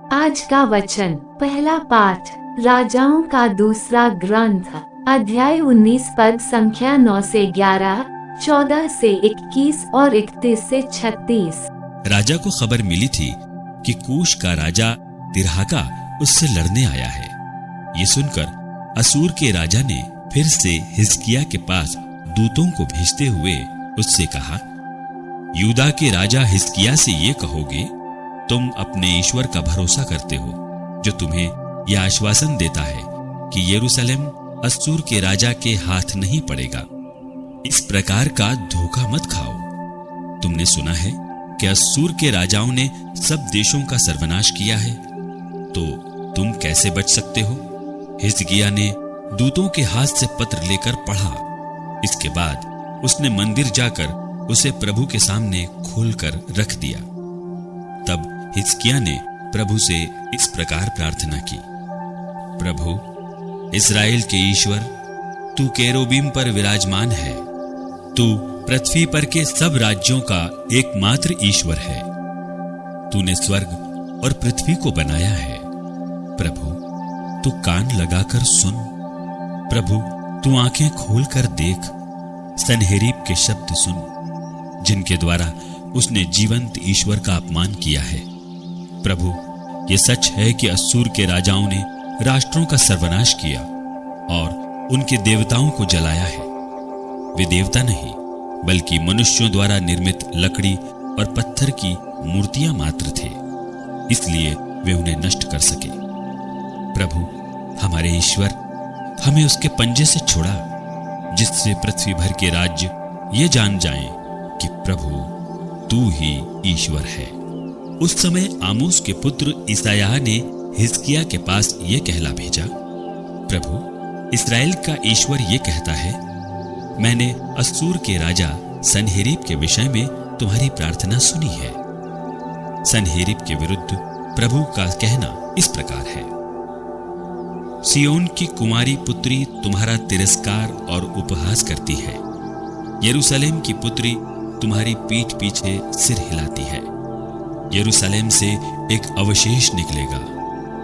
आज का वचन, पहला पाठ राजाओं का दूसरा ग्रंथ, अध्याय 19 पद संख्या 9 से 11, 14 से 21 और 31 से 36। राजा को खबर मिली थी कि कूश का राजा तिरहाका उससे लड़ने आया है। ये सुनकर असूर के राजा ने फिर से हिजकिय्याह के पास दूतों को भेजते हुए उससे कहा, यूदा के राजा हिजकिय्याह से ये कहोगे, तुम अपने ईश्वर का भरोसा करते हो, जो तुम्हें यह आश्वासन देता है कि यरूशलेम असूर के राजा के हाथ नहीं पड़ेगा। इस प्रकार का धोखा मत खाओ। तुमने सुना है कि असूर के राजाओं ने सब देशों का सर्वनाश किया है, तो तुम कैसे बच सकते हो? हिजकिय्याह ने दूतों के हाथ से पत्र लेकर पढ़ा। इसके बाद उसने मंदिर जाकर उसे प्रभु के सामने खोलकर रख दिया। तब हिजकिय्याह ने प्रभु से इस प्रकार प्रार्थना की, प्रभु इस्राएल के ईश्वर, तू केरूबीम पर विराजमान है, तू पृथ्वी पर के सब राज्यों का एकमात्र ईश्वर है। तूने स्वर्ग और पृथ्वी को बनाया है। प्रभु तू कान लगाकर सुन, प्रभु तू आंखें खोलकर देख, सनहेरीब के शब्द सुन, जिनके द्वारा उसने जीवंत ईश्वर का अपमान किया है। प्रभु ये सच है कि असूर के राजाओं ने राष्ट्रों का सर्वनाश किया और उनके देवताओं को जलाया है। वे देवता नहीं, बल्कि मनुष्यों द्वारा निर्मित लकड़ी और पत्थर की मूर्तियां मात्र थे, इसलिए वे उन्हें नष्ट कर सके। प्रभु हमारे ईश्वर, हमें उसके पंजे से छुड़ा, जिससे पृथ्वी भर के राज्य ये जान जाएं कि प्रभु तू ही ईश्वर है। उस समय आमोस के पुत्र ईसायाह ने हिजकिय्याह के पास ये कहला भेजा, प्रभु इस्राएल का ईश्वर ये कहता है, मैंने असूर के राजा सनहेरीब के विषय में तुम्हारी प्रार्थना सुनी है। सनहेरीब के विरुद्ध प्रभु का कहना इस प्रकार है, सियोन की कुमारी पुत्री तुम्हारा तिरस्कार और उपहास करती है। यरूशलेम की पुत्री तुम्हारी पीठ पीछे सिर हिलाती है। यरूशलेम से एक अवशेष निकलेगा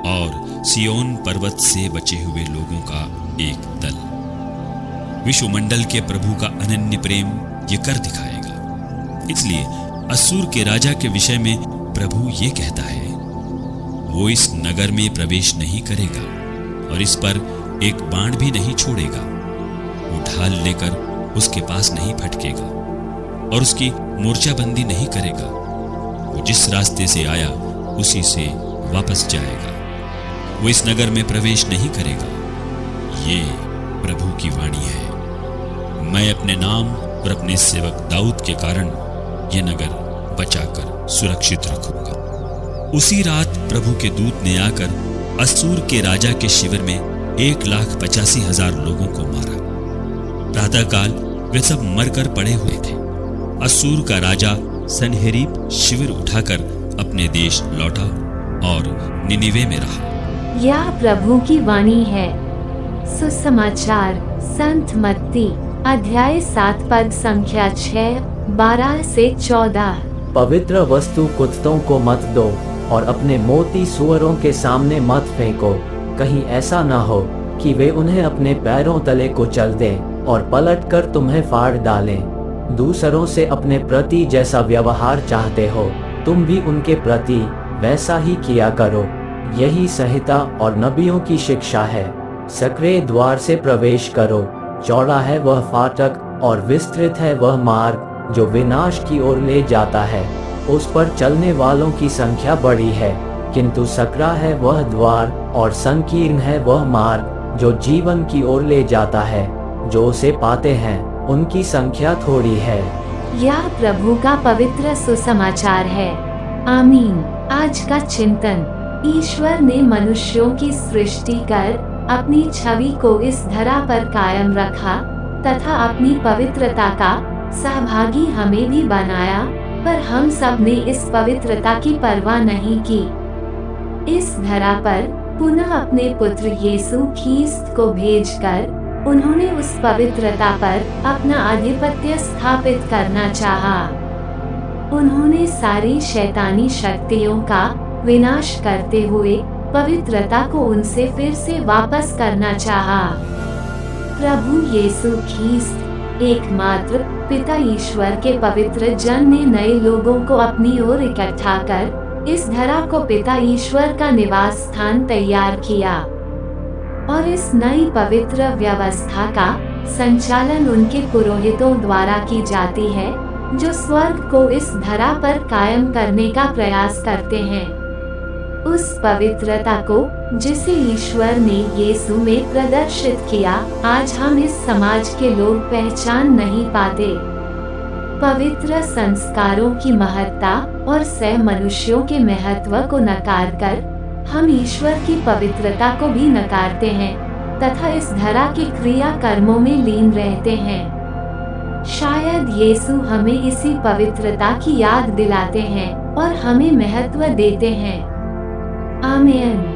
और सियोन पर्वत से बचे हुए लोगों का एक दल। विश्वमंडल के प्रभु का अनन्य प्रेम ये कर दिखाएगा। इसलिए असूर के राजा के विषय में प्रभु ये कहता है, वो इस नगर में प्रवेश नहीं करेगा और इस पर एक बाण भी नहीं छोड़ेगा। वो ढाल लेकर उसके पास नहीं फटकेगा और उसकी मोर्चाबंदी नहीं करेगा। वो जिस रास्ते से आया उसी से वापस जाएगा। वो इस नगर में प्रवेश नहीं करेगा। ये प्रभु की वाणी है। मैं अपने नाम और अपने सेवक दाऊद के कारण ये नगर बचाकर सुरक्षित रखूंगा। उसी रात प्रभु के दूत ने आकर असूर के राजा के शिविर में 1,85,000 लोगों को मारा। प्रातःकाल वे सब मरकर पड़े हुए थे। असूर का राजा सनहेरीब शिविर उठाकर अपने देश लौटा और निनिवे में रहा। यह प्रभु की वाणी है। सुसमाचार संत मत्ती अध्याय 7 पद संख्या 6, 12 से 14। पवित्र वस्तु कुत्तों को मत दो और अपने मोती सूअरों के सामने मत फेंको, कहीं ऐसा न हो कि वे उन्हें अपने पैरों तले कुचल दें और पलटकर तुम्हें फाड़ डालें। दूसरों से अपने प्रति जैसा व्यवहार चाहते हो, तुम भी उनके प्रति वैसा ही किया करो। यही संहिता और नबियों की शिक्षा है। सक्रिय द्वार से प्रवेश करो, चौड़ा है वह फाटक और विस्तृत है वह मार्ग जो विनाश की ओर ले जाता है। उस पर चलने वालों की संख्या बड़ी है, किंतु सकरा है वह द्वार और संकीर्ण है वह मार्ग जो जीवन की ओर ले जाता है। जो उसे पाते हैं उनकी संख्या थोड़ी है। यह प्रभु का पवित्र सुसमाचार है। आमीन। आज का चिंतन, ईश्वर ने मनुष्यों की सृष्टि कर अपनी छवि को इस धरा पर कायम रखा तथा अपनी पवित्रता का सहभागी हमें भी बनाया, पर हम सब ने इस पवित्रता की परवाह नहीं की। इस धरा पर पुनः अपने पुत्र यीशु ख्रीस्त को भेजकर उन्होंने उस पवित्रता पर अपना आधिपत्य स्थापित करना चाहा। उन्होंने सारी शैतानी शक्तियों का विनाश करते हुए पवित्रता को उनसे फिर से वापस करना चाहा। प्रभु यीशु ख्रीस्त एकमात्र पिता ईश्वर के पवित्र जन ने नए लोगों को अपनी ओर इकट्ठा कर इस धरा को पिता ईश्वर का निवास स्थान तैयार किया, और इस नई पवित्र व्यवस्था का संचालन उनके पुरोहितों द्वारा की जाती है, जो स्वर्ग को इस धरा पर कायम करने का प्रयास करते हैं। उस पवित्रता को जिसे ईश्वर ने यीशु में प्रदर्शित किया, आज हम इस समाज के लोग पहचान नहीं पाते। पवित्र संस्कारों की महत्ता और सह मनुष्यों के महत्व को नकार कर हम ईश्वर की पवित्रता को भी नकारते हैं तथा इस धरा के क्रिया कर्मों में लीन रहते हैं। शायद यीशु हमें इसी पवित्रता की याद दिलाते हैं और हमें महत्व देते हैं। आमीन।